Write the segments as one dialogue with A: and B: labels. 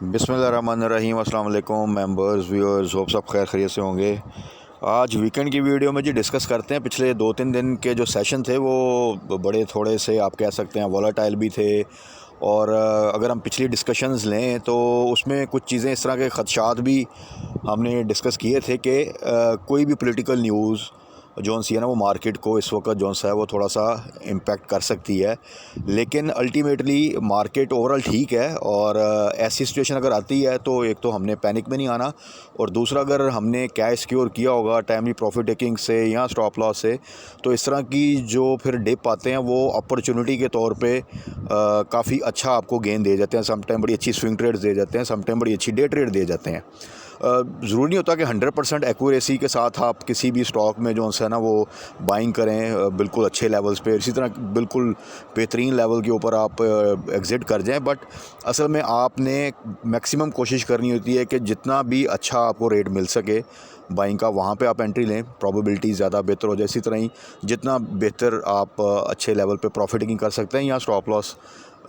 A: बिस्मिल्लाहिर्रहमानिर्रहीम। अस्सलाम वालेकुम मेंबर्स, व्यूअर्स, होप सब खैर खैरियत से होंगे। आज वीकेंड की वीडियो में जी डिस्कस करते हैं पिछले 2-3 दिन के जो सेशन थे वो बड़े थोड़े से आप कह सकते हैं वॉलेटाइल भी थे। और अगर हम पिछली डिस्कशंस लें तो उसमें कुछ चीज़ें इस तरह के ख़दशात भी हमने डिस्कस किए थे कि कोई भी पॉलिटिकल न्यूज़ जौन सी है ना वो मार्केट को इस वक्त जौन सा है वो थोड़ा सा इम्पेक्ट कर सकती है। लेकिन अल्टीमेटली मार्केट ओवरऑल ठीक है। और ऐसी सिचुएशन अगर आती है तो एक तो हमने पैनिक में नहीं आना, और दूसरा अगर हमने कैश सिक्योर किया होगा टाइमली प्रॉफिट टेकिंग से या स्टॉप लॉस से, तो इस तरह की जो फिर डिप आते हैं वो अपॉर्चुनिटी के तौर पे काफ़ी अच्छा आपको गेन दे जाते हैं। सम टाइम बड़ी अच्छी स्विंग ट्रेड्स दे जाते हैं, सम टाइम बड़ी अच्छी डे ट्रेड दे जाते हैं। ज़रूरी नहीं होता कि 100% एक्यूरेसी के साथ आप किसी भी स्टॉक में जो है ना वो बाइंग करें बिल्कुल अच्छे लेवल्स पे, इसी तरह बिल्कुल बेहतरीन लेवल के ऊपर आप एग्ज़िट कर जाएं। बट असल में आपने मैक्सिमम कोशिश करनी होती है कि जितना भी अच्छा आपको रेट मिल सके बाइंग का, वहाँ पे आप एंट्री लें, प्रोबेबिलिटी ज़्यादा बेहतर हो जाए। इसी तरह ही जितना बेहतर आप अच्छे लेवल पे प्रॉफिटिंग कर सकते हैं या स्टॉप लॉस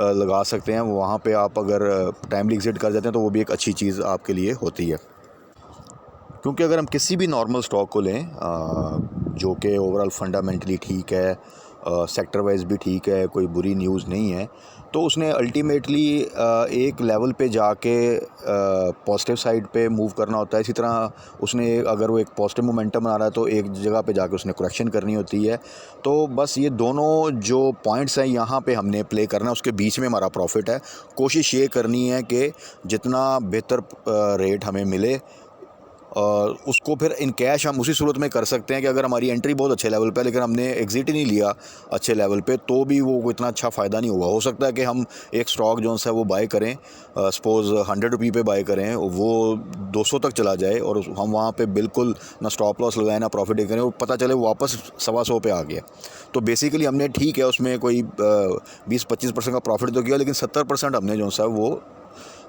A: लगा सकते हैं, वहाँ पे आप अगर टाइमली एग्ज़िट कर जाते हैं तो वो भी एक अच्छी चीज़ आपके लिए होती है। क्योंकि अगर हम किसी भी नॉर्मल स्टॉक को लें जो कि ओवरऑल फंडामेंटली ठीक है, सेक्टर वाइज भी ठीक है, कोई बुरी न्यूज़ नहीं है, तो उसने अल्टीमेटली एक लेवल पे जाके पॉजिटिव साइड पे मूव करना होता है। इसी तरह उसने अगर वो एक पॉजिटिव मोमेंटम आ रहा है तो एक जगह पे जाके उसने करेक्शन करनी होती है। तो बस ये दोनों जो पॉइंट्स हैं यहाँ पे हमने प्ले करना है, उसके बीच में हमारा प्रॉफिट है। कोशिश ये करनी है कि जितना बेहतर रेट हमें मिले उसको फिर इन कैश हम उसी सूरत में कर सकते हैं कि अगर हमारी एंट्री बहुत अच्छे लेवल पे है लेकिन हमने एग्ज़िट ही नहीं लिया अच्छे लेवल पे, तो भी वो इतना अच्छा फ़ायदा नहीं हुआ। हो सकता है कि हम एक स्टॉक जो है वो बाय करें, सपोज़ 100 रुपये पे बाय करें, वो 200 तक चला जाए और हम वहाँ पे बिल्कुल ना स्टॉप लॉस लगाएं ना प्रॉफिट करें, और पता चले वो वापस 125 पे आ गया। तो बेसिकली हमने ठीक है उसमें कोई 20-25% का प्रॉफिट तो किया, लेकिन 70% हमने जो है वो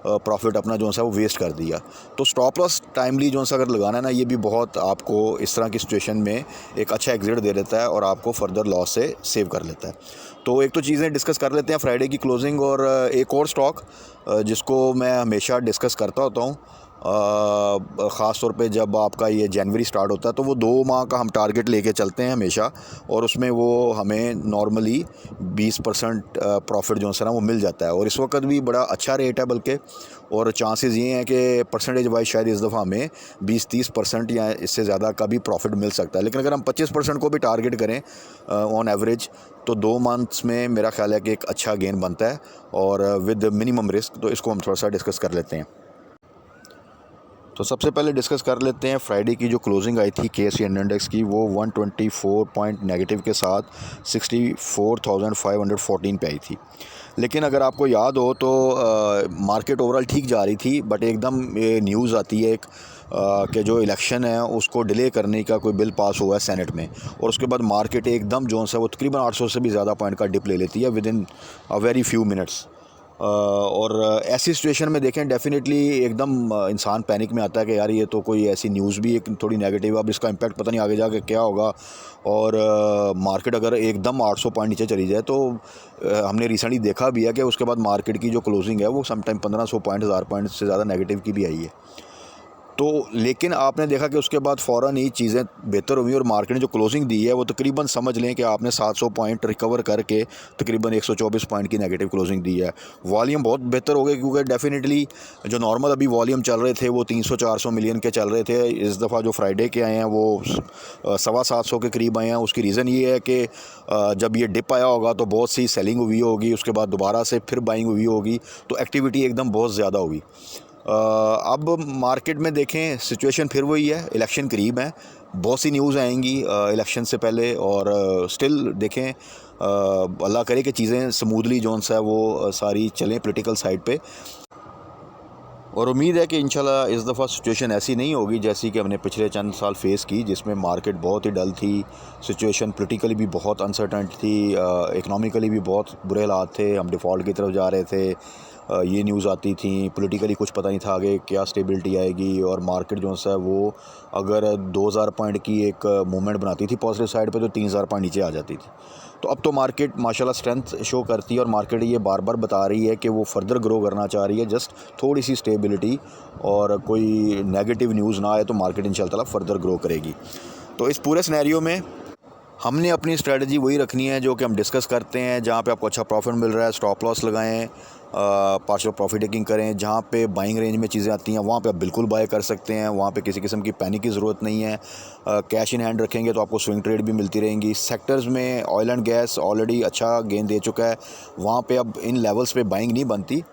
A: प्रॉफिट अपना जो है वो वेस्ट कर दिया। तो स्टॉप लॉस टाइमली जो है अगर लगाना है ना, ये भी बहुत आपको इस तरह की सिचुएशन में एक अच्छा एग्जिट दे देता है और आपको फर्दर लॉस से सेव कर लेता है। तो एक तो चीज़ें डिस्कस कर लेते हैं फ्राइडे की क्लोजिंग, और एक और स्टॉक जिसको मैं हमेशा डिस्कस करता होता हूँ, ख़ास तौर पे जब आपका ये जनवरी स्टार्ट होता है तो वो 2 माह का हम टारगेट लेके चलते हैं हमेशा, और उसमें वो हमें नॉर्मली 20% प्रॉफिट जो है ना वो मिल जाता है। और इस वक्त भी बड़ा अच्छा रेट है बल्कि, और चांसेस ये हैं कि परसेंटेज वाइज शायद इस दफ़ा हमें 20-30% या इससे ज़्यादा का भी प्रॉफिट मिल सकता है। लेकिन अगर हम 25% को भी टारगेट करें ऑन एवरेज, तो 2 मंथ्स में मेरा ख्याल है कि एक अच्छा गेन बनता है और विद मिनिमम रिस्क। तो इसको हम थोड़ा सा डिस्कस कर लेते हैं। तो सबसे पहले डिस्कस कर लेते हैं फ्राइडे की जो क्लोजिंग आई थी KSE इंडेक्स की, वो 124 पॉइंट नेगेटिव के साथ 64,514 पे आई थी। लेकिन अगर आपको याद हो तो मार्केट ओवरऑल ठीक जा रही थी, बट एकदम न्यूज़ आती है एक कि जो इलेक्शन है उसको डिले करने का कोई बिल पास हुआ है सेनेट में, और उसके बाद मार्केट एकदम जो है वो तकरीबन 800 से भी ज़्यादा पॉइंट का डिप ले लेती है with in a very few minutes. और ऐसी सिचुएशन में देखें डेफिनेटली एकदम इंसान पैनिक में आता है कि यार ये तो कोई ऐसी न्यूज़ भी एक थोड़ी नेगेटिव, अब इसका इम्पैक्ट पता नहीं आगे जाके क्या होगा। और मार्केट अगर एकदम 800 पॉइंट नीचे चली जाए तो हमने रिसेंटली देखा भी है कि उसके बाद मार्केट की जो क्लोजिंग है वो समटाइम 1500 पॉइंट 1000 पॉइंट से ज़्यादा नेगेटिव की भी आई है। तो लेकिन आपने देखा कि उसके बाद फ़ौरन ही चीज़ें बेहतर हुई और मार्केट ने जो क्लोजिंग दी है वो तकरीबन समझ लें कि आपने 700 पॉइंट रिकवर करके तकरीबन 124 पॉइंट की नेगेटिव क्लोजिंग दी है। वॉल्यूम बहुत बेहतर हो गया, क्योंकि डेफिनेटली जो नॉर्मल अभी वॉल्यूम चल रहे थे वो 300-400 मिलियन के चल रहे थे। इस दफ़ा जो फ्राइडे के आए हैं वो 725 के करीब आए हैं। उसकी रीज़न ये है कि जब ये डिप आया होगा तो बहुत सी सेलिंग हुई होगी, उसके बाद दोबारा से फिर बाइंग हुई होगी, तो एक्टिविटी एकदम बहुत ज़्यादा होगी। अब मार्केट में देखें सिचुएशन फिर वही है, इलेक्शन करीब है, बहुत सी न्यूज़ आएंगी इलेक्शन से पहले, और स्टिल देखें अल्लाह करे कि चीज़ें स्मूथली जो है वो सारी चलें पॉलिटिकल साइड पे। और उम्मीद है कि इंशाल्लाह इस दफ़ा सिचुएशन ऐसी नहीं होगी जैसी कि हमने पिछले चंद साल फेस की, जिसमें मार्केट बहुत ही डल थी, सिचुएशन पॉलिटिकली भी बहुत अनसर्टेन थी, इकनॉमिकली भी बहुत बुरे हालात थे, हम डिफ़ॉल्ट की तरफ जा रहे थे, ये न्यूज़ आती थी, पॉलिटिकली कुछ पता नहीं था आगे क्या स्टेबिलिटी आएगी, और मार्केट जो है वो अगर 2000 पॉइंट की एक मूवमेंट बनाती थी पॉजिटिव साइड पे तो 3000 पॉइंट नीचे आ जाती थी। तो अब तो मार्केट माशाल्लाह स्ट्रेंथ शो करती है, और मार्केट ये बार बार बता रही है कि वो फर्दर ग्रो करना चाह रही है। जस्ट थोड़ी सी स्टेबिलिटी और कोई नेगेटिव न्यूज़ ना आए तो मार्केट इंशाल्लाह फर्दर ग्रो करेगी। तो इस पूरे सिनेरियो में हमने अपनी स्ट्रेटजी वही रखनी है जो कि हम डिस्कस करते हैं। जहाँ पे आपको अच्छा प्रॉफिट मिल रहा है स्टॉप लॉस लगाएं, पार्शियल प्रॉफिट टेकिंग करें। जहाँ पे बाइंग रेंज में चीज़ें आती हैं वहाँ पे आप बिल्कुल बाय कर सकते हैं, वहाँ पे किसी किस्म की पैनिक की ज़रूरत नहीं है। कैश इन हैंड रखेंगे तो आपको स्विंग ट्रेड भी मिलती रहेंगी। सेक्टर्स में ऑयल एंड गैस ऑलरेडी अच्छा गेन दे चुका है, वहाँ पे अब इन लेवल्स पे बाइंग नहीं बनती।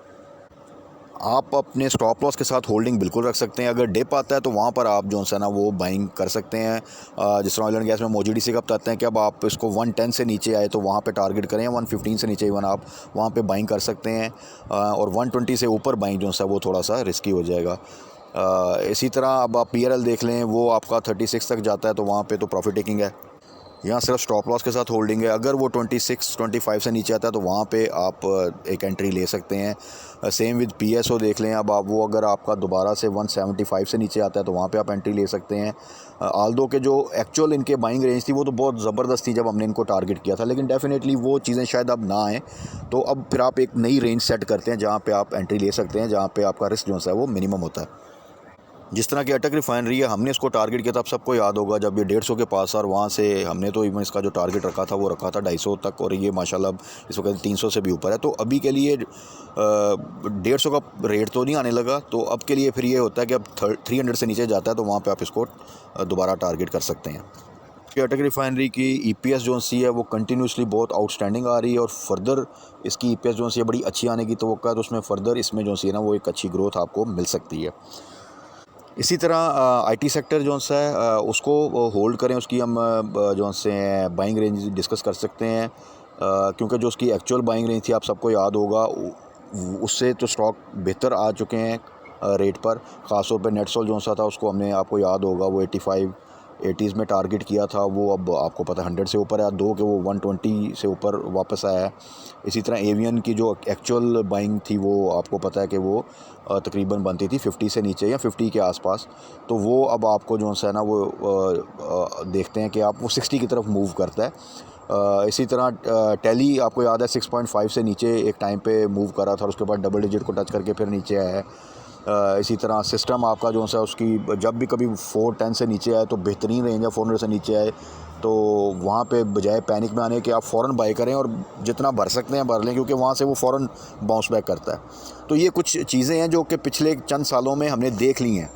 A: आप अपने स्टॉप लॉस के साथ होल्डिंग बिल्कुल रख सकते हैं। अगर डिप आता है तो वहाँ पर आप जो है ना वो बाइंग कर सकते हैं। जिस तरह ऑयल एंड गैस में मोजीडीसी का बताते हैं कि अब आप इसको 110 से नीचे आए तो वहाँ पे टारगेट करें, 115 से नीचे इवन आप वहाँ पे बाइंग कर सकते हैं, और 120 से ऊपर बाइंग जो है वो थोड़ा सा रिस्की हो जाएगा। इसी तरह अब आप PRL देख लें, वो आपका 36 तक जाता है तो वहाँ पर तो प्रॉफिट टेकिंग है। यहाँ सिर्फ स्टॉप लॉस के साथ होल्डिंग है। अगर वो 26-25 से नीचे आता है तो वहाँ पे आप एक एंट्री ले सकते हैं। सेम विद PSO देख लें, अब आप वो अगर आपका दोबारा से 175 से नीचे आता है तो वहाँ पे आप एंट्री ले सकते हैं। आल्दो के जो एक्चुअल इनके बाइंग रेंज थी वो तो बहुत ज़बरदस्त थी जब हमने इनको टारगेट किया था, लेकिन डेफिनेटली वो चीज़ें शायद अब ना आएँ। तो अब फिर आप एक नई रेंज सेट करते हैं जहाँ पर आप एंट्री ले सकते हैं, जहाँ पर आपका रिस्क जो है वो मिनिमम होता है। जिस तरह की अटक रिफाइनरी है, हमने इसको टारगेट किया था, अब सबको याद होगा जब ये 150 के पास और वहाँ से हमने तो इवन इसका जो टारगेट रखा था वो रखा था 250 तक, और ये माशाल्लाह इस वक्त 300 से भी ऊपर है। तो अभी के लिए 150 का रेट तो नहीं आने लगा, तो अब के लिए फिर ये होता है कि अब 300 से नीचे जाता है तो वहाँ पर आप इसको दोबारा टारगेट कर सकते हैं। अटक रिफाइनरी की EPS जो सी है वो कंटिन्यूसली बहुत आउटस्टैंडिंग आ रही है, और फर्दर इसकी EPS जो सी है बड़ी अच्छी आने की तवक्को है, तो उसमें फर्दर इसमें जो सी है ना वो एक अच्छी ग्रोथ आपको मिल सकती है। इसी तरह IT सेक्टर जो है उसको होल्ड करें, उसकी हम जो से बाइंग रेंज डिस्कस कर सकते हैं, क्योंकि जो उसकी एक्चुअल बाइंग रेंज थी आप सबको याद होगा, उससे तो स्टॉक बेहतर आ चुके हैं रेट पर। ख़ास तौर पे नेटसोल जो सा था उसको हमने आपको याद होगा वो 85-80s में टारगेट किया था, वो अब आपको पता है 100 से ऊपर है, दो कि वो 120 से ऊपर वापस आया है। इसी तरह एवियन की जो एक्चुअल बाइंग थी वो आपको पता है कि वो तकरीबन बनती थी 50 से नीचे या 50 के आसपास, तो वो अब आपको जो है ना वो देखते हैं कि आप वो 60 की तरफ मूव करता है। इसी तरह टेली आपको याद है 6.5 से नीचे एक टाइम पे मूव कर रहा था, और उसके बाद डबल डिजिट को टच करके फिर नीचे आया है। इसी तरह सिस्टम आपका जो है उसकी जब भी कभी 410 से नीचे आए तो बेहतरीन रेंज है, 400 से नीचे आए तो वहाँ पे बजाय पैनिक में आने के आप फ़ौरन बाई करें, और जितना भर सकते हैं भर लें, क्योंकि वहाँ से वो फ़ौरन बाउंस बैक करता है। तो ये कुछ चीज़ें हैं जो कि पिछले चंद सालों में हमने देख ली हैं।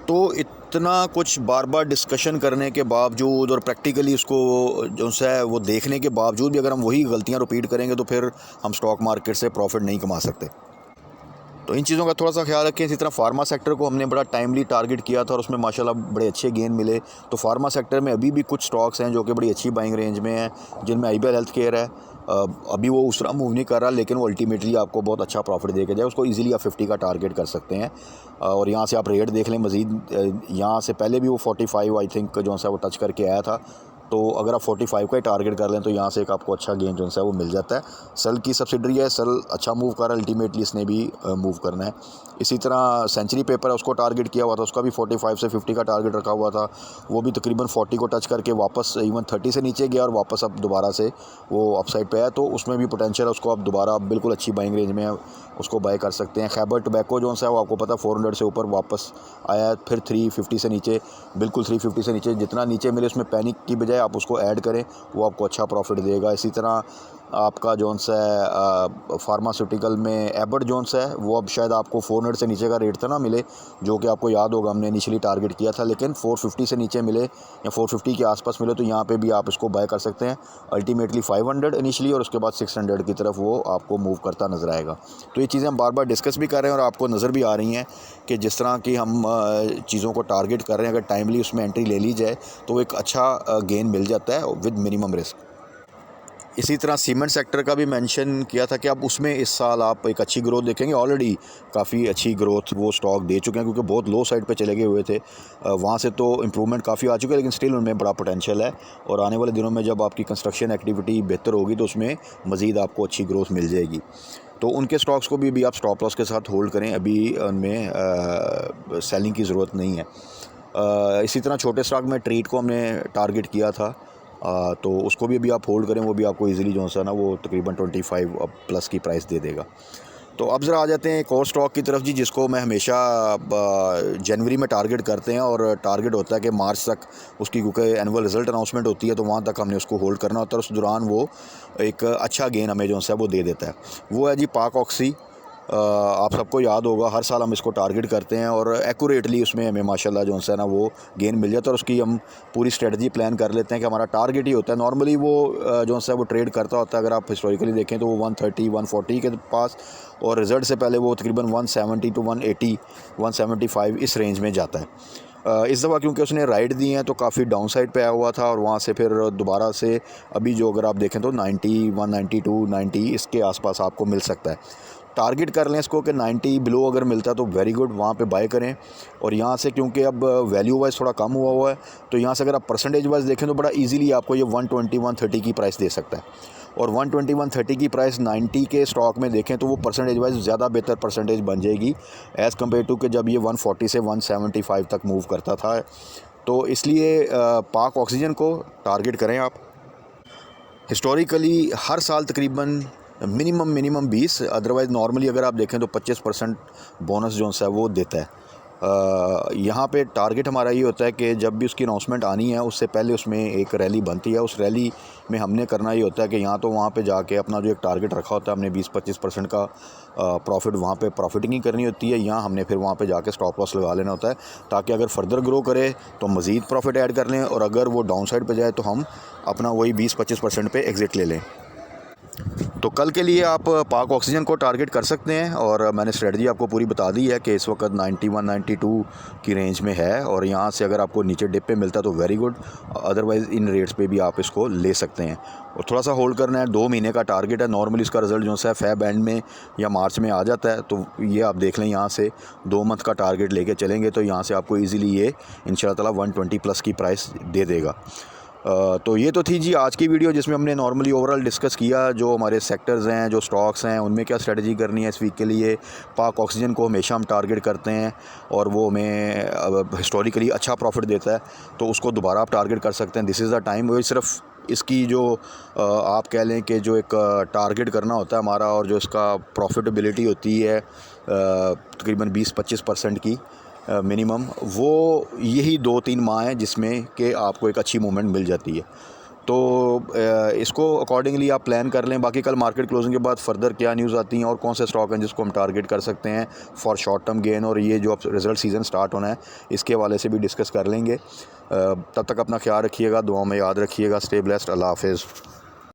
A: तो इतना कुछ बार बार डिस्कशन करने के बावजूद और प्रैक्टिकली उसको जो है वो देखने के बावजूद भी अगर हम वही गलतियाँ रिपीट करेंगे तो फिर हम स्टॉक मार्केट से प्रॉफिट नहीं कमा सकते। तो इन चीज़ों का थोड़ा सा ख्याल रखें। इसी तरह फार्मा सेक्टर को हमने बड़ा टाइमली टारगेट किया था और उसमें माशाल्लाह बड़े अच्छे गेन मिले। तो फार्मा सेक्टर में अभी भी कुछ स्टॉक्स हैं जो कि बड़ी अच्छी बाइंग रेंज में हैं, जिनमें IBL हेल्थ केयर है। अभी वो उस तरह मूव नहीं कर रहा, लेकिन वो अल्टीमेटली आपको बहुत अच्छा प्रॉफिट दे के जाए। उसको इजीली आप 50 का टारगेट कर सकते हैं। और यहाँ से आप रेट देख लें मज़ीद, यहाँ से पहले भी वो 45 आई थिंक जो है वो टच करके आया था। तो अगर आप 45 का ही टारगेट कर लें तो यहाँ से एक आपको अच्छा गेन जो है वो मिल जाता है। सेल की सब्सिडरी है, सेल अच्छा मूव कर रहा है, अल्टीमेटली इसने भी मूव करना है। इसी तरह सेंचुरी पेपर है, उसको टारगेट किया हुआ था, उसका भी 45 से 50 का टारगेट रखा हुआ था। वो भी तकरीबन 40 को टच करके वापस इवन 30 से नीचे गया और वापस अब दोबारा से वो अपसाइड पे है। तो उसमें भी पोटेंशियल है, उसको आप दोबारा बिल्कुल अच्छी बाइंग रेंज में उसको बाय कर सकते हैं। खैबर टोबैको जो है वो आपको पता 400 से ऊपर वापस आया है, फिर 350 से नीचे, बिल्कुल 350 से नीचे जितना नीचे मिले उसमें पैनिक की बजाय आप उसको ऐड करें, वो आपको अच्छा प्रॉफिट देगा। इसी तरह आपका जोन्स है फार्मास्यूटिकल में एबर्ट जोन्स है, वो अब शायद आपको 400 से नीचे का रेट था ना मिले, जो कि आपको याद होगा हमने इनिशियली टारगेट किया था, लेकिन 450 से नीचे मिले या 450 के आसपास मिले, तो यहाँ पे भी आप इसको बाय कर सकते हैं। अल्टीमेटली 500 इनिशियली और उसके बाद 600 की तरफ वो आपको मूव करता नज़र आएगा। तो ये चीज़ें हम बार बार डिस्कस भी कर रहे हैं और आपको नज़र भी आ रही हैं कि जिस तरह की हम चीज़ों को टारगेट कर रहे हैं, अगर टाइमली उसमें एंट्री ले ली जाए तो एक अच्छा गेन मिल जाता है विद मिनिमम रिस्क। इसी तरह सीमेंट सेक्टर का भी मेंशन किया था कि अब उसमें इस साल आप एक अच्छी ग्रोथ देखेंगे। ऑलरेडी काफ़ी अच्छी ग्रोथ वो स्टॉक दे चुके हैं, क्योंकि बहुत लो साइड पे चले गए हुए थे। वहाँ से तो इम्प्रूवमेंट काफ़ी आ चुका है, लेकिन स्टिल उनमें बड़ा पोटेंशियल है। और आने वाले दिनों में जब आपकी कंस्ट्रक्शन एक्टिविटी बेहतर होगी तो उसमें मज़ीद आपको अच्छी ग्रोथ मिल जाएगी। तो उनके स्टॉक्स को भी अभी आप स्टॉप लॉस के साथ होल्ड करें, अभी उनमें सेलिंग की ज़रूरत नहीं है। इसी तरह छोटे स्टॉक में ट्रीट को हमने टारगेट किया था, तो उसको भी अभी आप होल्ड करें, वो भी आपको इजीली जो है ना वो तकरीबन 25 प्लस की प्राइस दे देगा। तो अब ज़रा आ जाते हैं एक और स्टॉक की तरफ जी, जिसको मैं हमेशा जनवरी में टारगेट करते हैं, और टारगेट होता है कि मार्च तक उसकी, क्योंकि एनुअल रिज़ल्ट अनाउंसमेंट होती है, तो वहाँ तक हमने उसको होल्ड करना होता है, उस दौरान वो एक अच्छा गेन हमें जो है वो दे देता है। वो है जी पाक ऑक्सी। आप सबको याद होगा, हर साल हम इसको टारगेट करते हैं और एक्यूरेटली उसमें हमें माशाल्लाह जो है ना वो गेन मिल जाता है, और उसकी हम पूरी स्ट्रेटजी प्लान कर लेते हैं कि हमारा टारगेट ही होता है। नॉर्मली वो जो है वो ट्रेड करता होता है, अगर आप हिस्टोरिकली देखें तो वो 130 140 के पास, और रिज़ल्ट से पहले वो तकरीबन 170 टू 180 175 इस रेंज में जाता है। इस दफ़ा क्योंकि उसने राइड दी हैं तो काफ़ी डाउन साइड पे आया हुआ था, और वहाँ से फिर दोबारा से अभी जो अगर आप देखें तो 90 192 90 इसके आसपास आपको मिल सकता है। टारगेट कर लें इसको कि 90 बिलो अगर मिलता है तो वेरी गुड, वहाँ पे बाय करें। और यहाँ से क्योंकि अब वैल्यू वाइज थोड़ा कम हुआ है, तो यहाँ से अगर आप परसेंटेज वाइज देखें तो बड़ा इजीली आपको ये 120 130 की प्राइस दे सकता है। और 120 130 की प्राइस 90 के स्टॉक में देखें तो वो परसेंटेज वाइज ज़्यादा बेहतर परसेंटेज बन जाएगी एज़ कम्पेयर टू कि जब ये 140 से 175 तक मूव करता था। तो इसलिए पाक ऑक्सीजन को टारगेट करें आप। हिस्टोरिकली हर साल तकरीबन मिनिमम 20, अदरवाइज़ नॉर्मली अगर आप देखें तो 25% बोनस जो है वो देता है। यहाँ पे टारगेट हमारा ये होता है कि जब भी उसकी अनाउंसमेंट आनी है उससे पहले उसमें एक रैली बनती है, उस रैली में हमने करना ये होता है कि यहाँ तो वहाँ पे जाके अपना जो एक टारगेट रखा होता है हमने 20-25% का प्रॉफिट वहाँ पे प्रॉफिटिंग ही करनी होती है। यहाँ हमने फिर वहाँ पे जाके स्टॉप लॉस लगा लेना होता है, ताकि अगर फर्दर ग्रो करे तो मज़ीद प्रॉफिट ऐड कर लें, और अगर वो डाउन साइड पर जाए तो हम अपना वही 20-25% पे एग्ज़िट ले लें। तो कल के लिए आप पाक ऑक्सीजन को टारगेट कर सकते हैं, और मैंने स्ट्रेटजी आपको पूरी बता दी है कि इस वक्त 91 92 की रेंज में है, और यहाँ से अगर आपको नीचे डिप पे मिलता है तो very good, otherwise in rates पे भी आप इसको ले सकते हैं। और थोड़ा सा होल्ड करना है, 2 महीने का टारगेट है। नॉर्मली इसका रिज़ल्ट जो है फेब एंड में या मार्च में आ जाता है, तो ये आप देख लें, यहाँ से 2 मंथ का टारगेट लेके चलेंगे तो यहाँ से आपको ईज़िली ये इंशाल्लाह ताला 120 प्लस की प्राइस दे देगा। तो ये तो थी जी आज की वीडियो, जिसमें हमने नॉर्मली ओवरऑल डिस्कस किया जो हमारे सेक्टर्स हैं, जो स्टॉक्स हैं, उनमें क्या स्ट्रेटजी करनी है इस वीक के लिए। पाक ऑक्सीजन को हमेशा हम टारगेट करते हैं और वो हमें हिस्टोरिकली अच्छा प्रॉफिट देता है, तो उसको दोबारा आप टारगेट कर सकते हैं। This is the time. वही सिर्फ इसकी जो आप कह लें कि जो एक टारगेट करना होता है हमारा, और जो इसका प्रॉफिटेबिलिटी होती है तकरीबन 20-25% की मिनिमम, वो यही 2-3 माह हैं जिसमें कि आपको एक अच्छी मूवमेंट मिल जाती है। तो इसको अकॉर्डिंगली आप प्लान कर लें। बाकी कल मार्केट क्लोजिंग के बाद फर्दर क्या न्यूज़ आती हैं और कौन से स्टॉक हैं जिसको हम टारगेट कर सकते हैं फॉर शॉर्ट टर्म गेन, और ये जो अब रिज़ल्ट सीज़न स्टार्ट होना है इसके हवाले से भी डिस्कस कर लेंगे। तब तक अपना ख्याल रखिएगा, दुआ में याद रखिएगा। Stay blessed. अल्लाह हाफ़िज़।